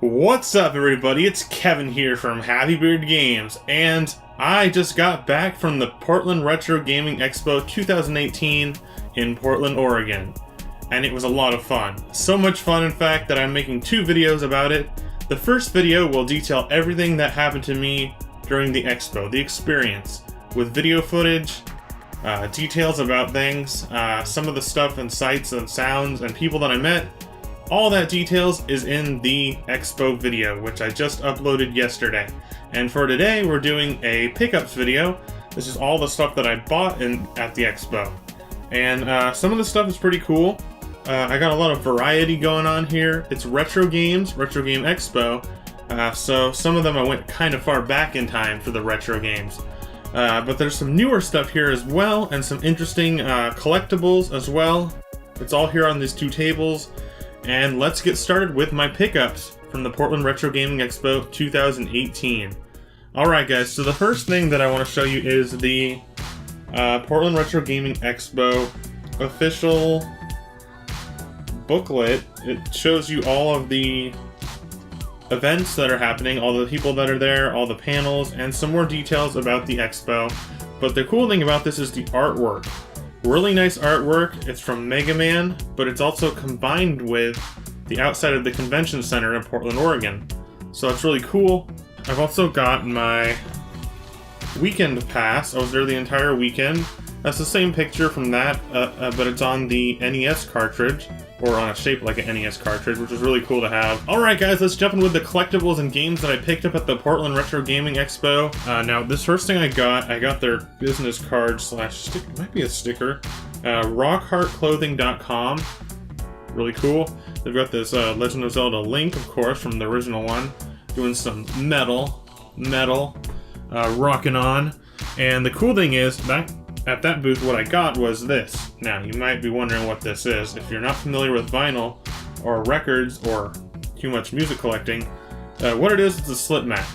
What's up, everybody? It's Kevin here from Happy Beard Games, and I just got back from the Portland Retro Gaming Expo 2018 in Portland, Oregon, and it was a lot of fun. So much fun, in fact, that I'm making two videos about it. The first video will detail everything that happened to me during the expo, the experience, with video footage, details about things, some of the stuff and sights and sounds and people that I met. All that details is in the expo video, which I just uploaded yesterday. And for today, we're doing a pickups video. This is all the stuff that I bought at the expo. And some of the stuff is pretty cool. I got a lot of variety going on here. It's retro games, Retro Game Expo. So some of them I went kind of far back in time for the retro games. But there's some newer stuff here as well, and some interesting collectibles as well. It's all here on these two tables. And let's get started with my pickups from the Portland Retro Gaming Expo 2018. Alright guys, so the first thing that I want to show you is the Portland Retro Gaming Expo official booklet. It shows you all of the events that are happening, all the people that are there, all the panels, and some more details about the expo. But the cool thing about this is the artwork. Really nice artwork. It's from Mega Man, but it's also combined with the outside of the convention center in Portland, Oregon. So it's really cool. I've also got my weekend pass. I was there the entire weekend. That's the same picture from that, but it's on the NES cartridge, or on a shape like an NES cartridge, which is really cool to have. Alright guys, let's jump in with the collectibles and games that I picked up at the Portland Retro Gaming Expo. Now, this first thing I got their business card slash sticker, might be a sticker, rockheartclothing.com. Really cool. They've got this Legend of Zelda Link, of course, from the original one, doing some metal, rocking on. And the cool thing is, at that booth, what I got was this. Now, you might be wondering what this is. If you're not familiar with vinyl, or records, or too much music collecting, what it is, it's a slip mat.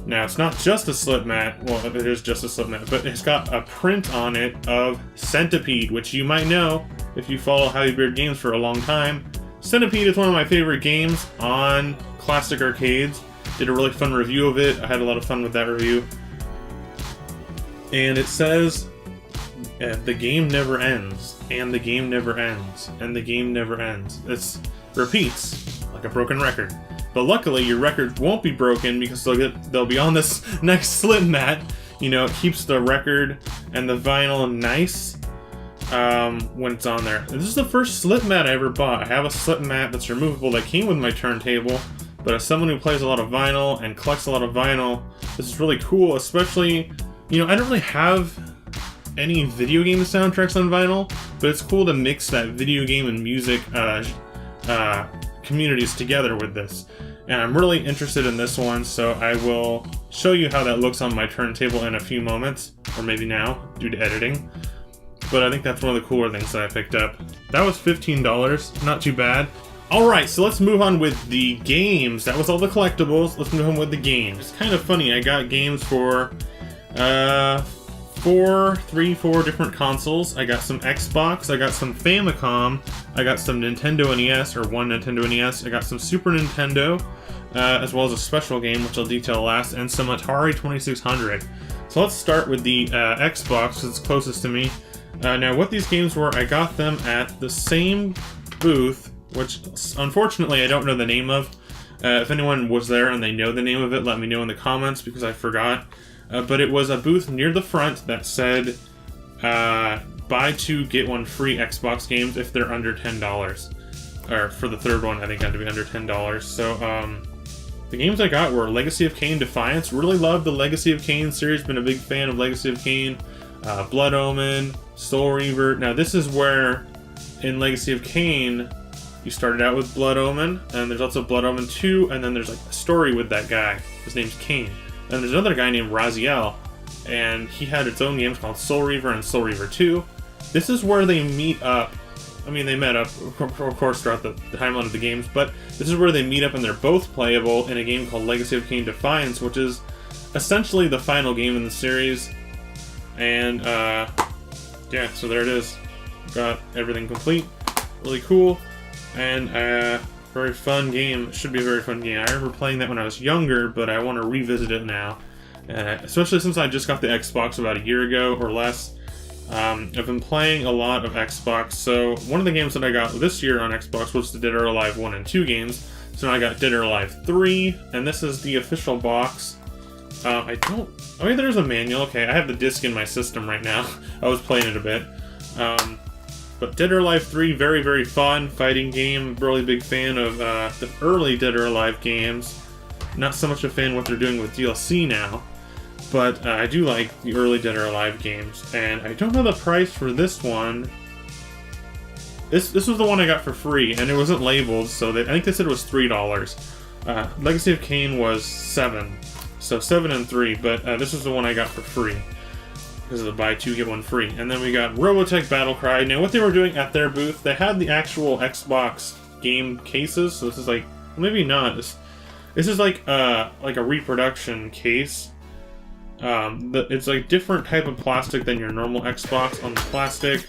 Now, it's not just a slip mat, well, it is just a slip mat, but it's got a print on it of Centipede, which you might know if you follow Happy Beard Games for a long time. Centipede is one of my favorite games on classic arcades. Did a really fun review of it. I had a lot of fun with that review. And it says, the game never ends, and the game never ends, and the game never ends. It repeats like a broken record. But luckily, your records won't be broken because they'll be on this next slip mat. You know, it keeps the record and the vinyl nice when it's on there. This is the first slip mat I ever bought. I have a slip mat that's removable that came with my turntable. But as someone who plays a lot of vinyl and collects a lot of vinyl, this is really cool. Especially, you know, I don't really have any video game soundtracks on vinyl, but it's cool to mix that video game and music communities together with this. And I'm really interested in this one, so I will show you how that looks on my turntable in a few moments, or maybe now, due to editing. But I think that's one of the cooler things that I picked up. That was $15, not too bad. Alright, so let's move on with the games. That was all the collectibles. Let's move on with the games. It's kind of funny, I got games for four different consoles. I got some Xbox, I got some Famicom, I got some Nintendo NES, or one Nintendo NES, I got some Super Nintendo, as well as a special game, which I'll detail last, and some Atari 2600. So let's start with the Xbox, because it's closest to me. Now, what these games were, I got them at the same booth, which, unfortunately, I don't know the name of. If anyone was there and they know the name of it, let me know in the comments, because I forgot. But it was a booth near the front that said, buy two, get one free Xbox games if they're under $10. Or for the third one, I think it had to be under $10. So, the games I got were Legacy of Kain Defiance. Really love the Legacy of Kain series. Been a big fan of Legacy of Kain. Blood Omen, Soul Reaver. Now, this is where, in Legacy of Kain, you started out with Blood Omen, and there's also Blood Omen 2, and then there's like a story with that guy. His name's Kain. And there's another guy named Raziel, and he had its own games called Soul Reaver and Soul Reaver 2. This is where they meet up. I mean, they met up, of course, throughout the timeline of the games, but this is where they meet up, and they're both playable in a game called Legacy of Kain Defiance, which is essentially the final game in the series. And, yeah, so there it is. Got everything complete. Really cool. And, Very fun game. Should be a very fun game. I remember playing that when I was younger, but I want to revisit it now. Especially since I just got the Xbox about a year ago or less. I've been playing a lot of Xbox, so one of the games that I got this year on Xbox was the Dead or Alive 1 and 2 games. So now I got Dead or Alive 3, and this is the official box. Oh yeah, there's a manual. Okay, I have the disc in my system right now. I was playing it a bit. But Dead or Alive 3, very, very fun fighting game. Really big fan of the early Dead or Alive games. Not so much a fan of what they're doing with DLC now. But I do like the early Dead or Alive games. And I don't know the price for this one. This was the one I got for free, and it wasn't labeled, so I think they said it was $3. Legacy of Kain was $7. So 7 and 3, but this is the one I got for free. Because of the buy 2, get 1 free. And then we got Robotech Battlecry. Now what they were doing at their booth, they had the actual Xbox game cases, so this is like, maybe not. This is like a reproduction case. It's like different type of plastic than your normal Xbox on the plastic.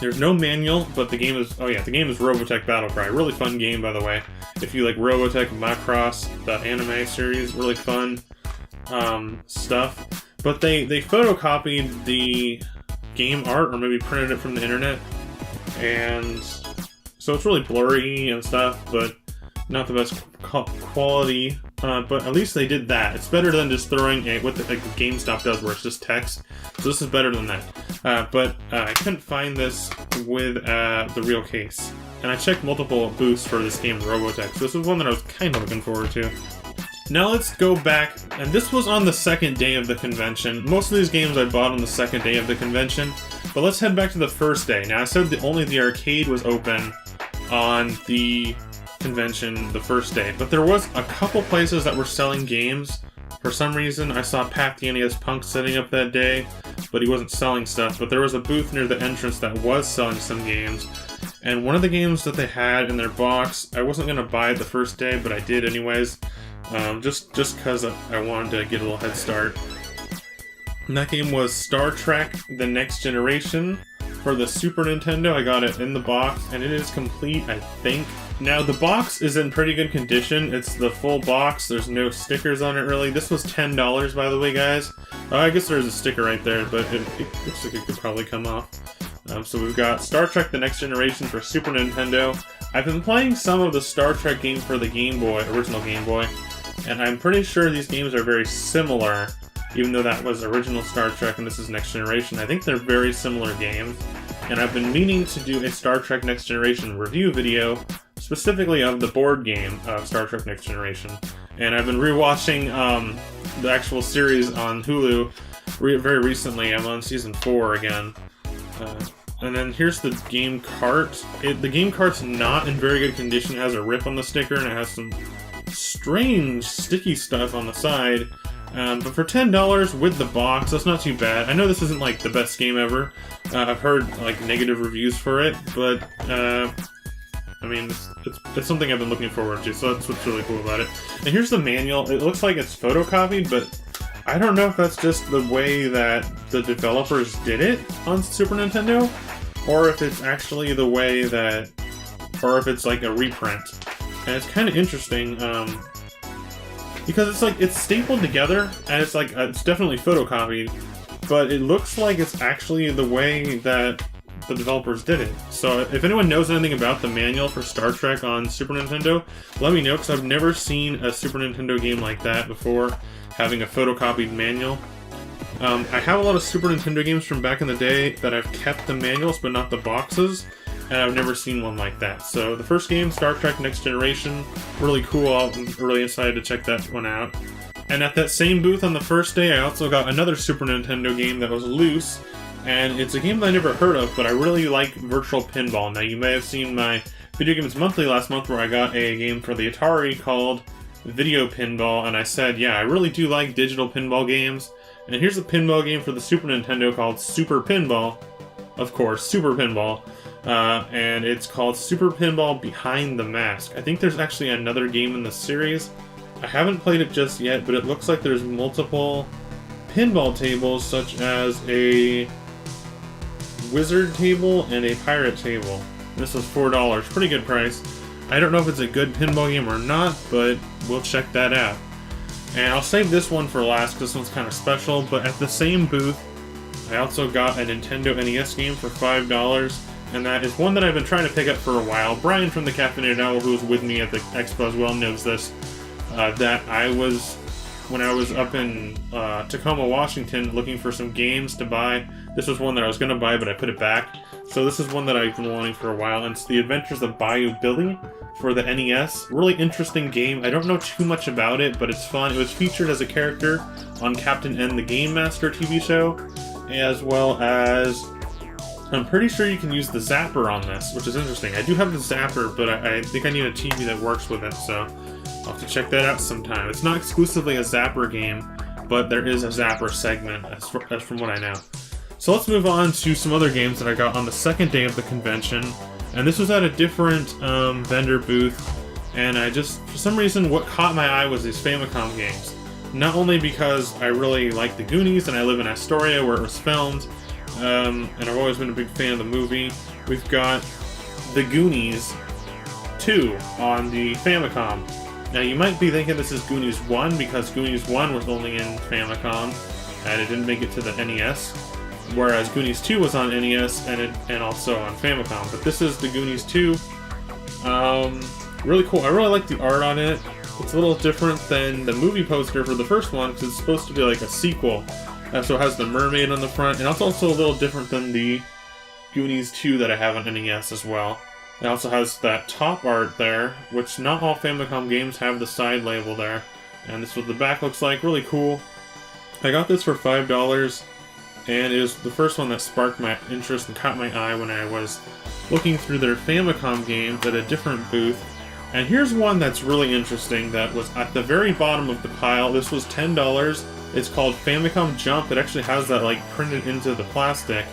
There's no manual, but the game is, the game is Robotech Battlecry. Really fun game, by the way. If you like Robotech Macross, the anime series, really fun stuff. But they photocopied the game art, or maybe printed it from the internet, and so it's really blurry and stuff, but not the best quality. But at least they did that. It's better than just throwing what the GameStop does, where it's just text. So this is better than that. But I couldn't find this with the real case, and I checked multiple booths for this game, Robotech. So this is one that I was kind of looking forward to. Now let's go back, and this was on the second day of the convention. Most of these games I bought on the second day of the convention, but let's head back to the first day. Now I said only the arcade was open on the convention the first day, but there was a couple places that were selling games. For some reason, I saw Pat the NES Punk setting up that day, but he wasn't selling stuff. But there was a booth near the entrance that was selling some games, and one of the games that they had in their box, I wasn't going to buy it the first day, but I did anyways. Just because I wanted to get a little head start. And that game was Star Trek The Next Generation for the Super Nintendo. I got it in the box, and it is complete, I think. Now, the box is in pretty good condition. It's the full box. There's no stickers on it, really. This was $10, by the way, guys. I guess there's a sticker right there, but it looks like it could probably come off. So we've got Star Trek The Next Generation for Super Nintendo. I've been playing some of the Star Trek games for the Game Boy, original Game Boy, and I'm pretty sure these games are very similar, even though that was original Star Trek and this is Next Generation. I think they're very similar games, and I've been meaning to do a Star Trek Next Generation review video, specifically of the board game of Star Trek Next Generation. And I've been rewatching the actual series on Hulu very recently. I'm on season 4 again. And then here's the game cart. The game cart's not in very good condition. It has a rip on the sticker, and it has some strange sticky stuff on the side. But for $10 with the box, that's not too bad. I know this isn't like the best game ever. I've heard like negative reviews for it, but I mean, it's something I've been looking forward to, so that's what's really cool about it. And here's the manual. It looks like it's photocopied, but I don't know if that's just the way that the developers did it on Super Nintendo, or if it's actually the way that, or if it's like a reprint. And it's kind of interesting, because it's stapled together, and it's like, it's definitely photocopied, but it looks like it's actually the way that the developers did it. So if anyone knows anything about the manual for Star Trek on Super Nintendo, let me know, because I've never seen a Super Nintendo game like that before, having a photocopied manual. I have a lot of Super Nintendo games from back in the day that I've kept the manuals, but not the boxes, and I've never seen one like that. So the first game, Star Trek Next Generation, really cool. I'm really excited to check that one out. And at that same booth on the first day, I also got another Super Nintendo game that was loose, and it's a game that I never heard of, but I really like Virtual Pinball. Now, you may have seen my Video Games Monthly last month, where I got a game for the Atari called Video Pinball, and I said, yeah, I really do like digital pinball games. And here's a pinball game for the Super Nintendo called Super Pinball. Of course, Super Pinball. And it's called Super Pinball Behind the Mask. I think there's actually another game in the series. I haven't played it just yet, but it looks like there's multiple pinball tables, such as a wizard table and a pirate table. This was $4, pretty good price. I don't know if it's a good pinball game or not, but we'll check that out. And I'll save this one for last because this one's kind of special, but at the same booth, I also got a Nintendo NES game for $5, and that is one that I've been trying to pick up for a while. Brian from the Caffeinated Owl, who was with me at the expo as well, knows this, that when I was up in Tacoma, Washington, looking for some games to buy, this was one that I was going to buy, but I put it back. So this is one that I've been wanting for a while, and it's The Adventures of Bayou Billy for the NES. Really interesting game. I don't know too much about it, but it's fun. It was featured as a character on Captain N the Game Master TV show, as well as I'm pretty sure you can use the zapper on this, which is interesting. I do have the zapper, but I think I need a TV that works with it, so I'll have to check that out sometime. It's not exclusively a zapper game, but there is a zapper segment, as from what I know. So let's move on to some other games that I got on the second day of the convention. And this was at a different vendor booth, and for some reason, what caught my eye was these Famicom games. Not only because I really like the Goonies, and I live in Astoria where it was filmed, and I've always been a big fan of the movie. We've got the Goonies 2 on the Famicom. Now you might be thinking this is Goonies 1 because Goonies 1 was only in Famicom, and it didn't make it to the NES. Whereas Goonies 2 was on NES and also on Famicom. But this is the Goonies 2. Really cool. I really like the art on it. It's a little different than the movie poster for the first one because it's supposed to be like a sequel. So it has the mermaid on the front, and it's also a little different than the Goonies 2 that I have on NES as well. It also has that top art there, which not all Famicom games have the side label there. And this is what the back looks like. Really cool. I got this for $5. And it was the first one that sparked my interest and caught my eye when I was looking through their Famicom games at a different booth. And here's one that's really interesting that was at the very bottom of the pile. This was $10. It's called Famicom Jump. It actually has that like printed into the plastic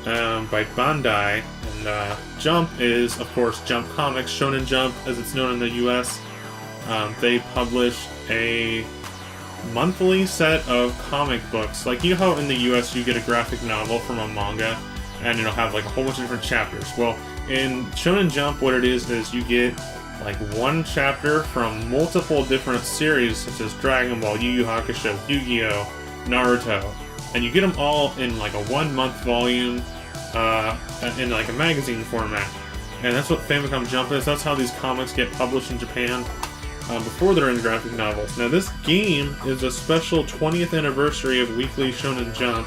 by Bandai. And Jump is, of course, Jump Comics, Shonen Jump as it's known in the US. They publish a monthly set of comic books. Like, you know how in the US you get a graphic novel from a manga and it'll have like a whole bunch of different chapters. Well, in Shonen Jump what it is you get like one chapter from multiple different series such as Dragon Ball, Yu Yu Hakusho, Yu-Gi-Oh!, Naruto, and you get them all in like a 1 month volume in like a magazine format. And that's what Famicom Jump is. That's how these comics get published in Japan. Before they're in graphic novels. Now this game is a special 20th anniversary of Weekly Shonen Jump,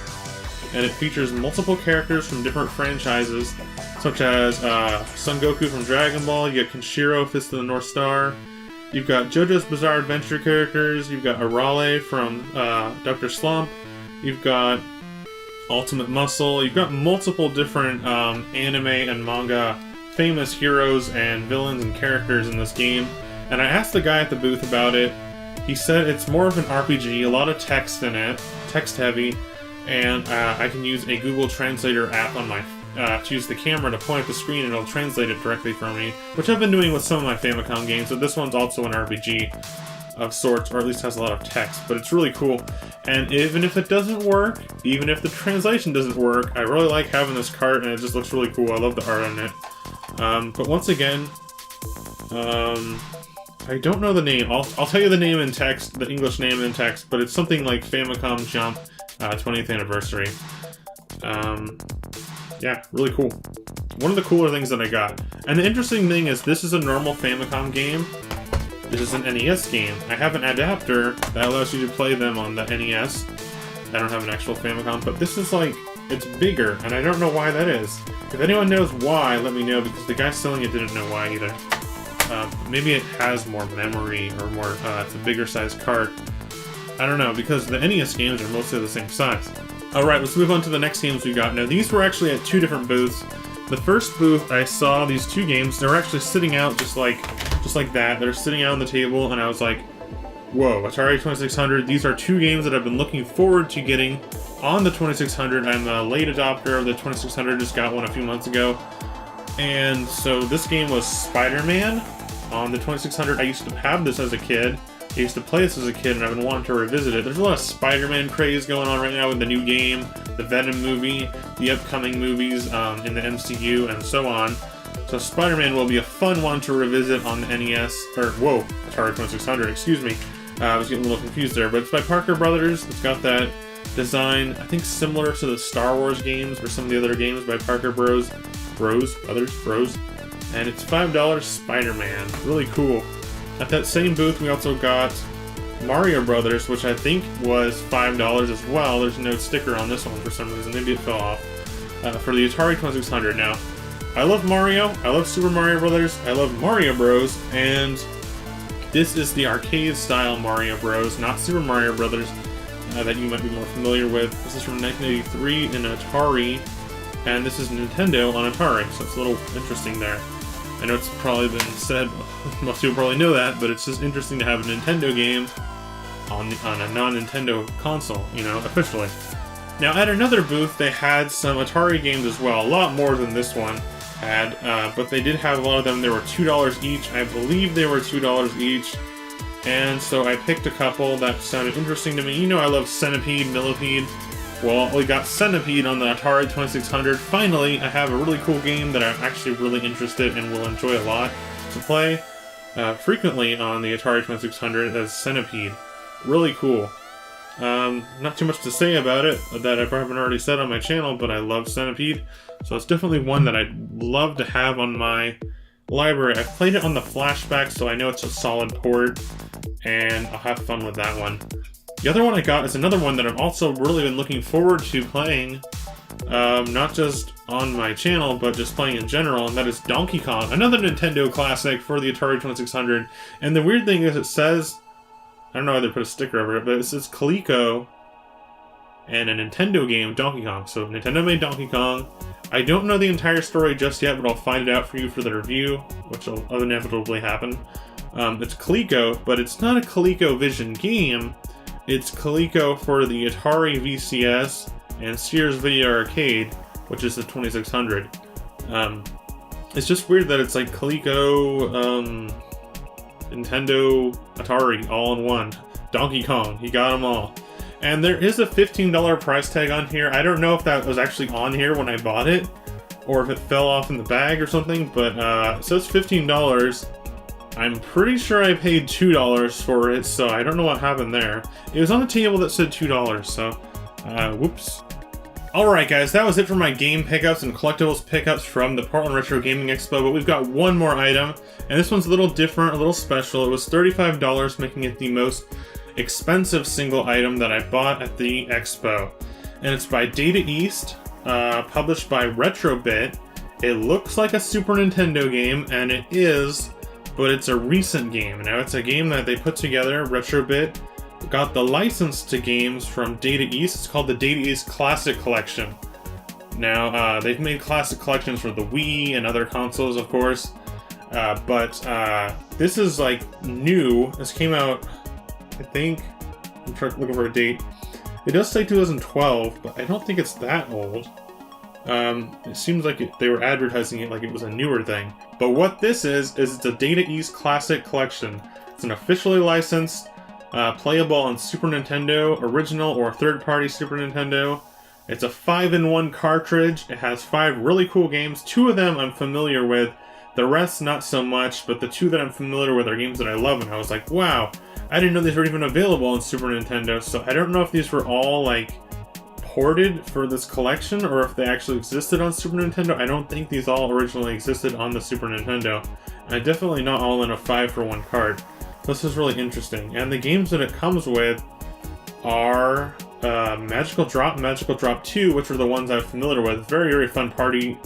and it features multiple characters from different franchises, such as Son Goku from Dragon Ball, you got Kenshiro, Fist of the North Star, you've got JoJo's Bizarre Adventure characters, you've got Arale from Dr. Slump, you've got Ultimate Muscle, you've got multiple different anime and manga famous heroes and villains and characters in this game. And I asked the guy at the booth about it. He said it's more of an RPG, a lot of text in it, text heavy, and I can use a Google Translator app on my to use the camera to point at the screen and it'll translate it directly for me, which I've been doing with some of my Famicom games, but this one's also an RPG of sorts, or at least has a lot of text, but it's really cool. And even if it doesn't work, even if the translation doesn't work, I really like having this cart and it just looks really cool. I love the art on it. But once again, I don't know the name. I'll tell you the name in text, the English name in text, but it's something like Famicom Jump 20th Anniversary. Yeah, really cool. One of the cooler things that I got. And the interesting thing is this is a normal Famicom game. This is an NES game. I have an adapter that allows you to play them on the NES. I don't have an actual Famicom, but this is like, it's bigger, and I don't know why that is. If anyone knows why, let me know, because the guy selling it didn't know why either. Maybe it has more memory, or more, it's a bigger size cart. I don't know, because the NES games are mostly the same size. Alright, let's move on to the next games we got. Now, these were actually at two different booths. The first booth, I saw these two games. They were actually sitting out just like that. They're sitting out on the table, and I was like, whoa, Atari 2600. These are two games that I've been looking forward to getting on the 2600. I'm a late adopter of the 2600, just got one a few months ago. And so this game was Spider-Man on the 2600. I used to have this as a kid. I used to play this as a kid, and I've been wanting to revisit it. There's a lot of Spider-Man craze going on right now with the new game, the Venom movie, the upcoming movies in the MCU, and so on. So Spider-Man will be a fun one to revisit on the NES, or whoa, Atari 2600, excuse me. I was getting a little confused there, but it's by Parker Brothers. It's got that design, I think similar to the Star Wars games or some of the other games by Parker Bros. And it's $5 Spider-Man. Really cool. At that same booth, we also got Mario Brothers, which I think was $5 as well. There's no sticker on this one for some reason. Maybe it fell off. For the Atari 2600. Now, I love Mario. I love Super Mario Brothers. I love Mario Bros. And this is the arcade-style Mario Bros., not Super Mario Brothers, that you might be more familiar with. This is from 1983 in Atari, and this is Nintendo on Atari, so it's a little interesting there. I know it's probably been said, most people probably know that, but it's just interesting to have a Nintendo game on a non-Nintendo console, you know, officially. Now, at another booth, they had some Atari games as well, a lot more than this one had, but they did have a lot of them. They were $2 each. I believe they were $2 each, and so I picked a couple that sounded interesting to me. You know, I love Centipede, Millipede. Well, we got Centipede on the Atari 2600. Finally, I have a really cool game that I'm actually really interested and will enjoy a lot to play frequently on the Atari 2600 as Centipede. Really cool. Not too much to say about it that I haven't already said on my channel, but I love Centipede. So it's definitely one that I'd love to have on my library. I've played it on the flashback, so I know it's a solid port, and I'll have fun with that one. The other one I got is another one that I've also really been looking forward to playing, not just on my channel, but just playing in general, and that is Donkey Kong, another Nintendo classic for the Atari 2600. And the weird thing is it says, I don't know why they put a sticker over it, but it says Coleco and a Nintendo game, Donkey Kong. So Nintendo made Donkey Kong. I don't know the entire story just yet, but I'll find it out for you for the review, which will inevitably happen. It's Coleco, but it's not a ColecoVision game. It's Coleco for the Atari VCS and Sears Video Arcade, which is the 2600. It's just weird that it's like Coleco, Nintendo, Atari, all in one. Donkey Kong, he got them all. And there is a $15 price tag on here. I don't know if that was actually on here when I bought it, or if it fell off in the bag or something, but it says $15. I'm pretty sure I paid $2 for it, so I don't know what happened there. It was on a table that said $2, so whoops. Alright guys, that was it for my game pickups and collectibles pickups from the Portland Retro Gaming Expo, but we've got one more item, and this one's a little different, a little special. It was $35, making it the most expensive single item that I bought at the Expo. And it's by Data East, published by Retrobit. It looks like a Super Nintendo game, and it is, but it's a recent game. Now, it's a game that they put together, Retrobit got the license to games from Data East. It's called the Data East Classic Collection. Now, they've made classic collections for the Wii and other consoles, of course, but this is like new. This came out, I think, I'm looking for a date. It does say 2012, but I don't think it's that old. It seems like they were advertising it like it was a newer thing. But what this is it's a Data East Classic Collection. It's an officially licensed, playable on Super Nintendo, original or third-party Super Nintendo. It's a 5-in-1 cartridge. It has 5 really cool games. 2 of them I'm familiar with. The rest, not so much, but the 2 that I'm familiar with are games that I love, and I was like, wow, I didn't know these were even available on Super Nintendo, so I don't know if these were all, like, ported for this collection, or if they actually existed on Super Nintendo. I don't think these all originally existed on the Super Nintendo. And definitely not all in a 5-for-1 cart. This is really interesting. And the games that it comes with are Magical Drop, Magical Drop 2, which are the ones I'm familiar with. Very, very fun party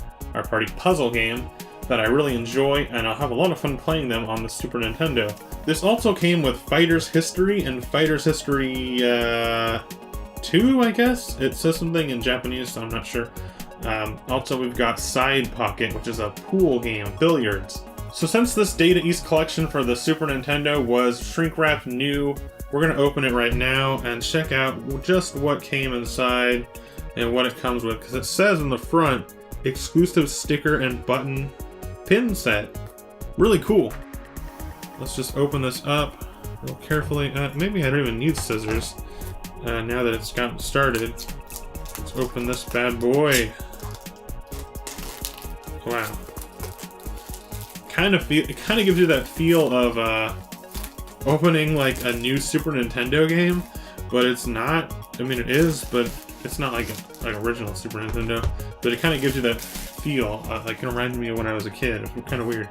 puzzle game that I really enjoy, and I'll have a lot of fun playing them on the Super Nintendo. This also came with Fighter's History and Fighter's History 2, I guess? It says something in Japanese, so I'm not sure. Also, we've got Side Pocket, which is a pool game, billiards. So since this Data East collection for the Super Nintendo was shrink-wrapped new, we're going to open it right now and check out just what came inside and what it comes with. Because it says on the front, exclusive sticker and button pin set. Really cool. Let's just open this up real carefully. Maybe I don't even need scissors now that it's gotten started. Let's open this bad boy. Wow. kind of gives you that feel of opening like a new Super Nintendo game, but it's not. I mean, it is, but it's not like an original Super Nintendo. But it kind of gives you that feel, like it reminded me of when I was a kid. It's kind of weird.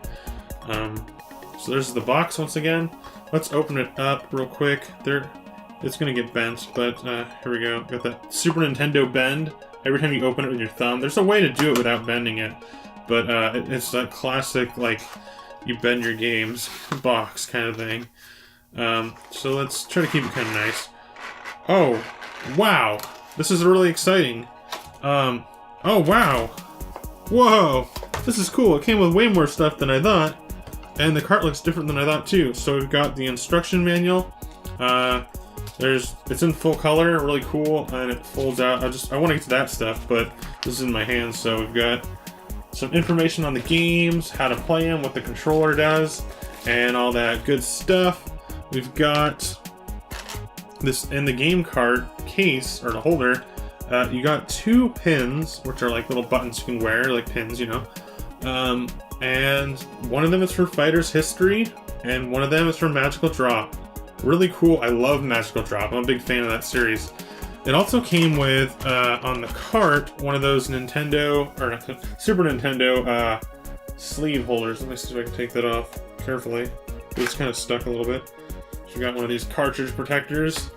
So there's the box once again. Let's open it up real quick. It's gonna get bent, but here we go. Got that Super Nintendo bend. Every time you open it with your thumb, there's a way to do it without bending it, but it's that classic, like, you bend your games box kind of thing. So let's try to keep it kind of nice. Oh, wow! This is really exciting. Oh, wow! Whoa! This is cool. It came with way more stuff than I thought, and the cart looks different than I thought too. So we've got the instruction manual. It's in full color, really cool, and it folds out. I want to get to that stuff, but this is in my hands. So we've got some information on the games, how to play them, what the controller does, and all that good stuff. We've got this in the game cart case, or the holder. You got 2 pins, which are like little buttons you can wear, like pins, you know. And one of them is for Fighter's History, and one of them is for Magical Drop. Really cool. I love Magical Drop. I'm a big fan of that series. It also came with, on the cart, one of those Nintendo, or Super Nintendo, sleeve holders. Let me see if I can take that off carefully. It's kind of stuck a little bit. So we got one of these cartridge protectors,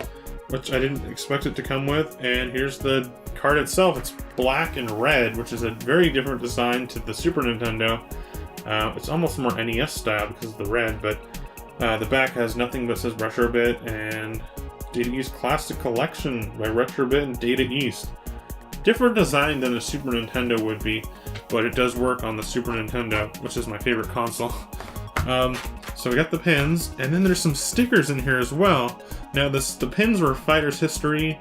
which I didn't expect it to come with. And here's the cart itself. It's black and red, which is a very different design to the Super Nintendo. It's almost more NES style because of the red, but the back has nothing but says Retrobit and Data East Classic Collection by Retrobit and Data East. Different design than a Super Nintendo would be, but it does work on the Super Nintendo, which is my favorite console. So we got the pins, and then there's some stickers in here as well. Now the pins were Fighter's History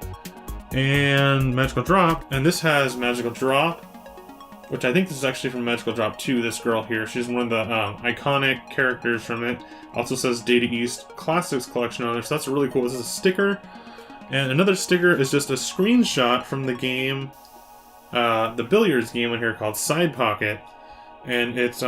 and Magical Drop, and this has Magical Drop, which I think this is actually from Magical Drop 2, this girl here. She's one of the iconic characters from it. Also says Data East Classics Collection on there, so that's really cool. This is a sticker. And another sticker is just a screenshot from the game, the billiards game in here called Side Pocket. And it's,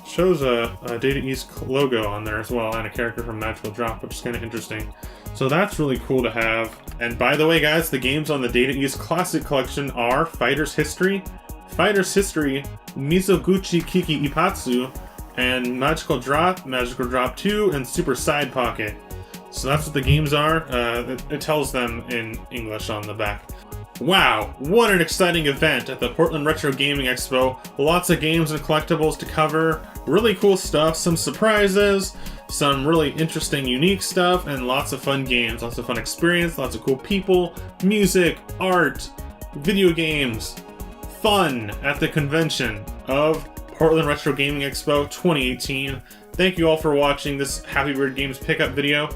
shows a Data East logo on there as well, and a character from Magical Drop, which is kind of interesting. So that's really cool to have. And by the way, guys, the games on the Data East Classic Collection are Fighter's History, Mizoguchi Kiki Ipatsu, and Magical Drop 2, and Super Side Pocket. So that's what the games are. It tells them in English on the back. Wow, what an exciting event at the Portland Retro Gaming Expo. Lots of games and collectibles to cover, really cool stuff, some surprises, some really interesting, unique stuff, and lots of fun games, lots of fun experience, lots of cool people, music, art, video games, fun at the convention of Portland Retro Gaming Expo 2018. Thank you all for watching this Happy Bird Games pickup video.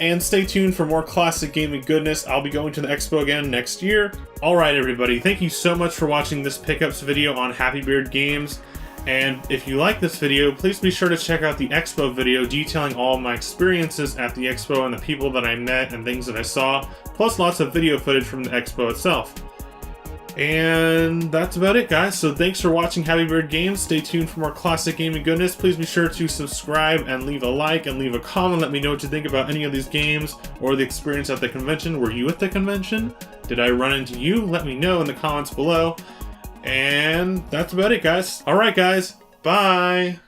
And stay tuned for more classic gaming goodness. I'll be going to the expo again next year. Alright everybody, thank you so much for watching this pickups video on Happy Beard Games. And if you like this video, please be sure to check out the expo video detailing all of my experiences at the expo and the people that I met and things that I saw, plus lots of video footage from the expo itself. And that's about it, guys. So thanks for watching Happy Bird Games. Stay tuned for more classic gaming goodness. Please be sure to subscribe and leave a like and leave a comment. Let me know what you think about any of these games or the experience at the convention. Were you at the convention? Did I run into you? Let me know in the comments below. And that's about it, guys. Alright, guys. Bye!